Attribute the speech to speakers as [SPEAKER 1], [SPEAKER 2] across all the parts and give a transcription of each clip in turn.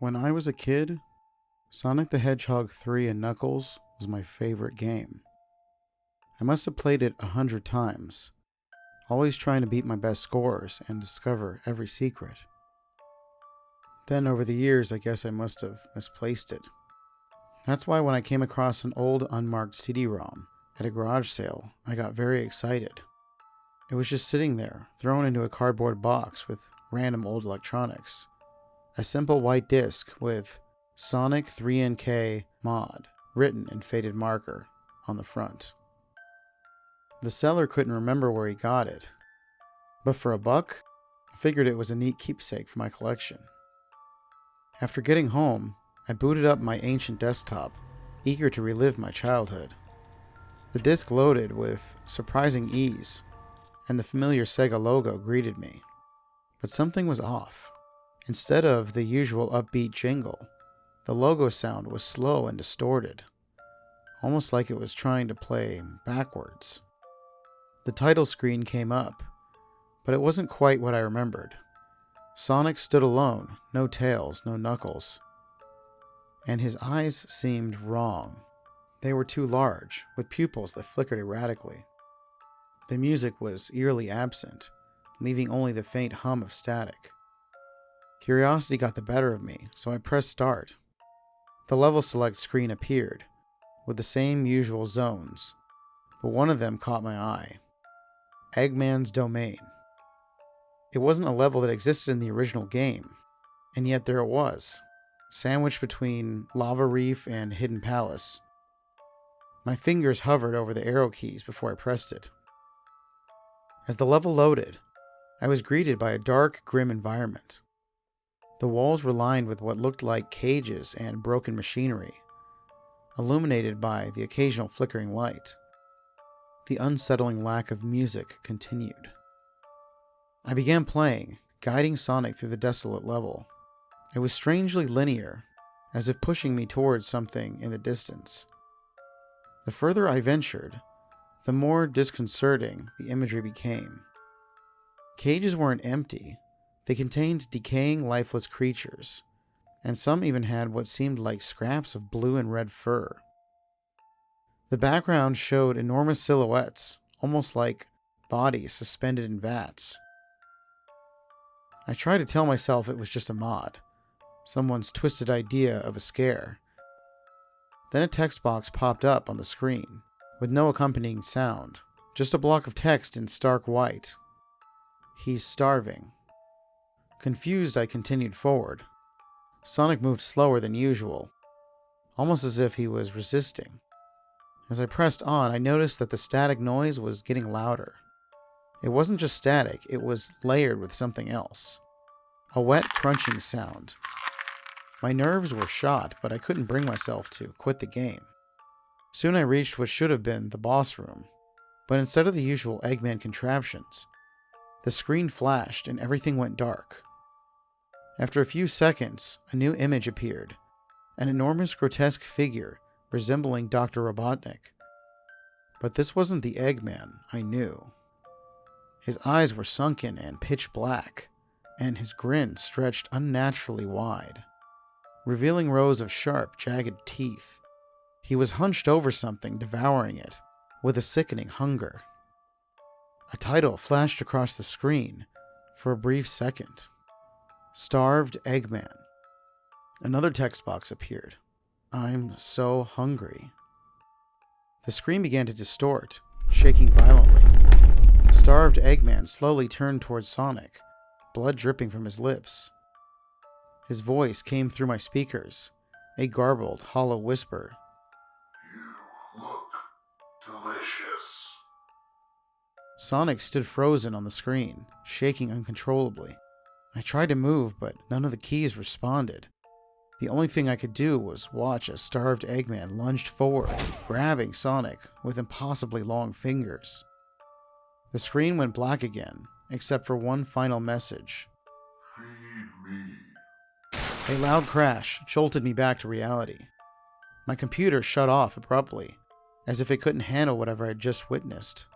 [SPEAKER 1] When I was a kid, Sonic the Hedgehog 3 and Knuckles was my favorite game. I must have played it 100 times, always trying to beat my best scores and discover every secret. Then over the years, I guess I must have misplaced it. That's why when I came across an old unmarked CD-ROM at a garage sale, I got very excited. It was just sitting there, thrown into a cardboard box with random old electronics. A simple white disc with Sonic 3NK mod written in faded marker on the front. The seller couldn't remember where he got it, but for $1, I figured it was a neat keepsake for my collection. After getting home, I booted up my ancient desktop, eager to relive my childhood. The disc loaded with surprising ease, and the familiar Sega logo greeted me. But something was off. Instead of the usual upbeat jingle, the logo sound was slow and distorted, almost like it was trying to play backwards. The title screen came up, but it wasn't quite what I remembered. Sonic stood alone, no Tails, no Knuckles. And his eyes seemed wrong. They were too large, with pupils that flickered erratically. The music was eerily absent, leaving only the faint hum of static. Curiosity got the better of me, so I pressed start. The level select screen appeared, with the same usual zones, but one of them caught my eye. Eggman's Domain. It wasn't a level that existed in the original game, and yet there it was, sandwiched between Lava Reef and Hidden Palace. My fingers hovered over the arrow keys before I pressed it. As the level loaded, I was greeted by a dark, grim environment. The walls were lined with what looked like cages and broken machinery, illuminated by the occasional flickering light. The unsettling lack of music continued. I began playing, guiding Sonic through the desolate level. It was strangely linear, as if pushing me towards something in the distance. The further I ventured, the more disconcerting the imagery became. Cages weren't empty. They contained decaying, lifeless creatures, and some even had what seemed like scraps of blue and red fur. The background showed enormous silhouettes, almost like bodies suspended in vats. I tried to tell myself it was just a mod, someone's twisted idea of a scare. Then a text box popped up on the screen, with no accompanying sound, just a block of text in stark white. He's starving. Confused, I continued forward. Sonic moved slower than usual, almost as if he was resisting. As I pressed on, I noticed that the static noise was getting louder. It wasn't just static, it was layered with something else. A wet, crunching sound. My nerves were shot, but I couldn't bring myself to quit the game. Soon I reached what should have been the boss room, but instead of the usual Eggman contraptions, the screen flashed and everything went dark. After a few seconds, a new image appeared, an enormous grotesque figure resembling Dr. Robotnik. But this wasn't the Eggman I knew. His eyes were sunken and pitch black, and his grin stretched unnaturally wide, revealing rows of sharp, jagged teeth. He was hunched over something, devouring it, with a sickening hunger. A title flashed across the screen for a brief second. Starved Eggman. Another text box appeared. I'm so hungry. The screen began to distort, shaking violently. Starved Eggman slowly turned towards Sonic, blood dripping from his lips. His voice came through my speakers, a garbled, hollow whisper.
[SPEAKER 2] You look delicious.
[SPEAKER 1] Sonic stood frozen on the screen, shaking uncontrollably. I tried to move, but none of the keys responded. The only thing I could do was watch as starved Eggman lunged forward, grabbing Sonic with impossibly long fingers. The screen went black again, except for one final message.
[SPEAKER 2] Feed me.
[SPEAKER 1] A loud crash jolted me back to reality. My computer shut off abruptly, as if it couldn't handle whatever I had just witnessed.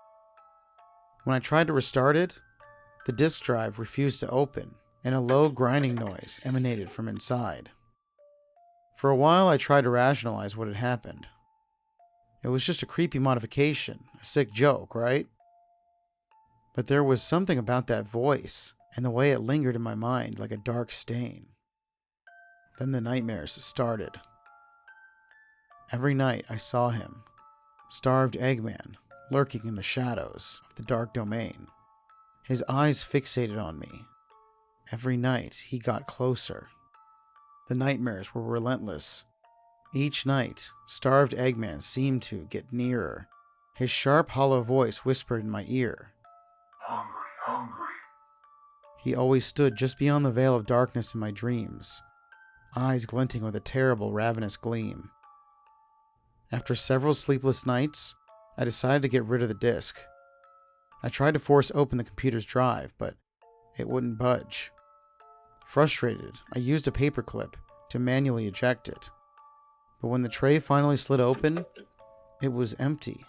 [SPEAKER 1] When I tried to restart it, the disk drive refused to open, and a low grinding noise emanated from inside. For a while, I tried to rationalize what had happened. It was just a creepy modification, a sick joke, right? But there was something about that voice and the way it lingered in my mind like a dark stain. Then the nightmares started. Every night I saw him, starved Eggman, lurking in the shadows of the dark domain. His eyes fixated on me. Every night he got closer. The nightmares were relentless. Each night, starved Eggman seemed to get nearer. His sharp, hollow voice whispered in my ear.
[SPEAKER 2] Hungry, hungry.
[SPEAKER 1] He always stood just beyond the veil of darkness in my dreams, eyes glinting with a terrible, ravenous gleam. After several sleepless nights, I decided to get rid of the disk. I tried to force open the computer's drive, but it wouldn't budge. Frustrated, I used a paperclip to manually eject it. But when the tray finally slid open, it was empty.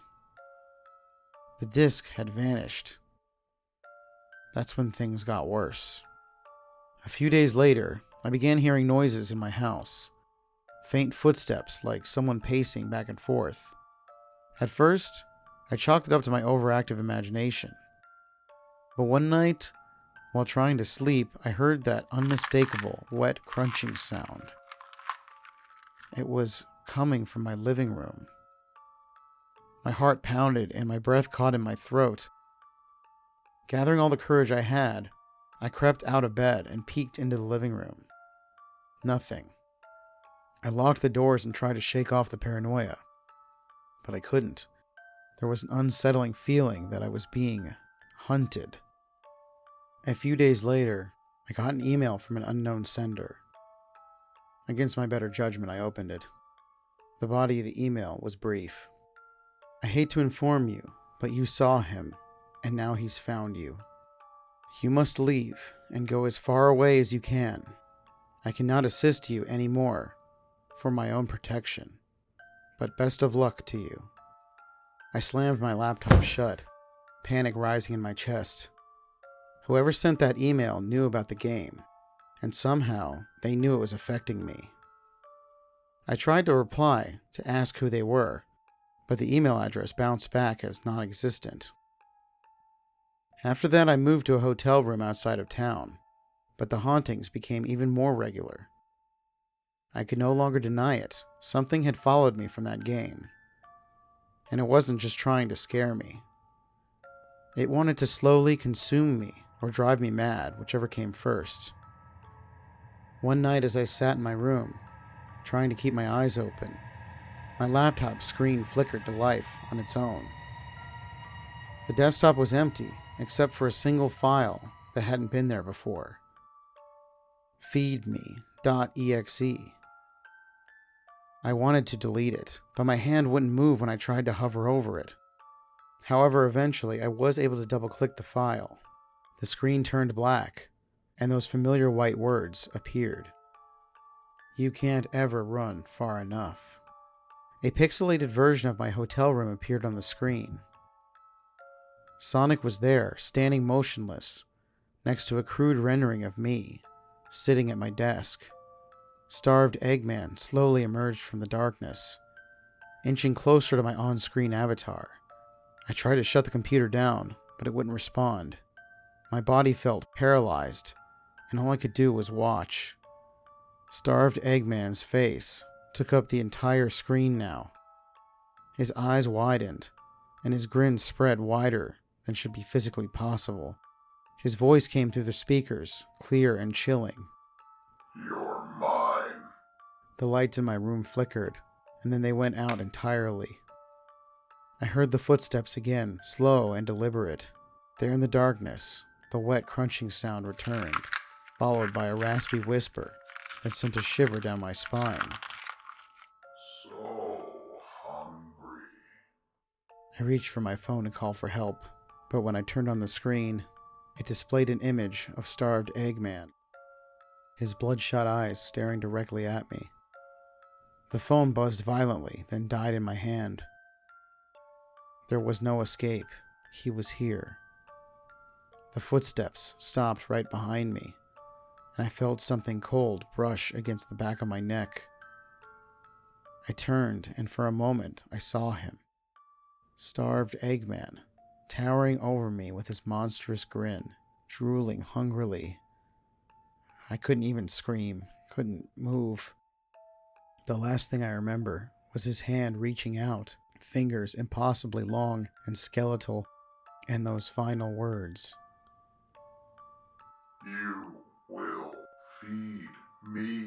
[SPEAKER 1] The disk had vanished. That's when things got worse. A few days later, I began hearing noises in my house. Faint footsteps like someone pacing back and forth. At first, I chalked it up to my overactive imagination. But one night, while trying to sleep, I heard that unmistakable, wet crunching sound. It was coming from my living room. My heart pounded and my breath caught in my throat. Gathering all the courage I had, I crept out of bed and peeked into the living room. Nothing. I locked the doors and tried to shake off the paranoia, but I couldn't. There was an unsettling feeling that I was being hunted. A few days later, I got an email from an unknown sender. Against my better judgment, I opened it. The body of the email was brief. I hate to inform you, but you saw him, and now he's found you. You must leave and go as far away as you can. I cannot assist you anymore for my own protection, but best of luck to you. I slammed my laptop shut, panic rising in my chest. Whoever sent that email knew about the game, and somehow they knew it was affecting me. I tried to reply to ask who they were, but the email address bounced back as non-existent. After that, I moved to a hotel room outside of town, but the hauntings became even more regular. I could no longer deny it. Something had followed me from that game. And it wasn't just trying to scare me. It wanted to slowly consume me or drive me mad, whichever came first. One night as I sat in my room, trying to keep my eyes open, my laptop screen flickered to life on its own. The desktop was empty, except for a single file that hadn't been there before. feedme.exe. I wanted to delete it, but my hand wouldn't move when I tried to hover over it. However, eventually I was able to double-click the file. The screen turned black, and those familiar white words appeared. You can't ever run far enough. A pixelated version of my hotel room appeared on the screen. Sonic was there, standing motionless, next to a crude rendering of me, sitting at my desk. Starved Eggman slowly emerged from the darkness, inching closer to my on-screen avatar. I tried to shut the computer down, but it wouldn't respond. My body felt paralyzed, and all I could do was watch. Starved Eggman's face took up the entire screen now. His eyes widened, and his grin spread wider than should be physically possible. His voice came through the speakers, clear and chilling.
[SPEAKER 2] You're mine.
[SPEAKER 1] The lights in my room flickered, and then they went out entirely. I heard the footsteps again, slow and deliberate. There in the darkness, the wet crunching sound returned, followed by a raspy whisper that sent a shiver down my spine.
[SPEAKER 2] So hungry.
[SPEAKER 1] I reached for my phone to call for help, but when I turned on the screen, it displayed an image of starved Eggman, his bloodshot eyes staring directly at me. The phone buzzed violently, then died in my hand. There was no escape. He was here. The footsteps stopped right behind me, and I felt something cold brush against the back of my neck. I turned, and for a moment I saw him. Starved Eggman, towering over me with his monstrous grin, drooling hungrily. I couldn't even scream, couldn't move. The last thing I remember was his hand reaching out, fingers impossibly long and skeletal, and those final words.
[SPEAKER 2] You will feed me.